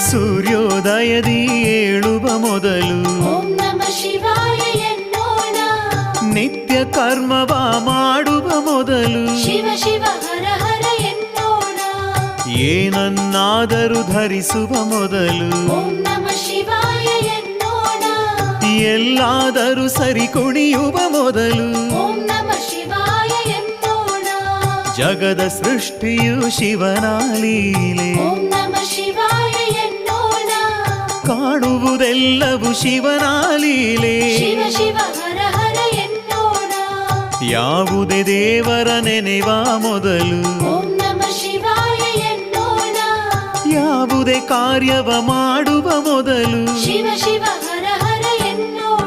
ಸೂರ್ಯೋದಯದಿ ಏಳುವ ಮೊದಲು ಓಂ ನಮಃ ಶಿವಾಯ ಎನ್ನೋಣ. ನಿತ್ಯ ಕರ್ಮವ ಮಾಡುವ ಮೊದಲು ಶಿವ ಶಿವ ಹರ ಹರ ಎನ್ನೋಣ. ಏನನ್ನಾದರೂ ಧರಿಸುವ ಮೊದಲು ಓಂ ನಮಃ ಶಿವಾಯ ಎನ್ನೋಣ. ಎಲ್ಲಾದರೂ ಸರಿ ಕುಣಿಯುವ ಮೊದಲು ಓಂ ನಮಃ ಶಿವಾಯ ಎನ್ನೋಣ. ಜಗದ ಸೃಷ್ಟಿಯು ಶಿವನ ಲೀಲೆ, ಓಂ ನಮಃ ಶಿವಾಯ ಎನ್ನೋಣ. ಕಾಣುವುದೆಲ್ಲವೂ ಶಿವನ ಲೀಲೆ. ಶಿವ ಶಿವ ಹರ ಹರ ಎನ್ನೋಣ. ಯಾವುದೇ ದೇವರ ನೆನೆವ ಮೊದಲು ಓಂ ನಮಃ ಶಿವಾಯ ಎನ್ನೋಣ. ಯಾವುದೇ ಕಾರ್ಯವ ಮಾಡುವ ಮೊದಲು ಶಿವ ಶಿವ ಹರ ಹರ ಎನ್ನೋಣ.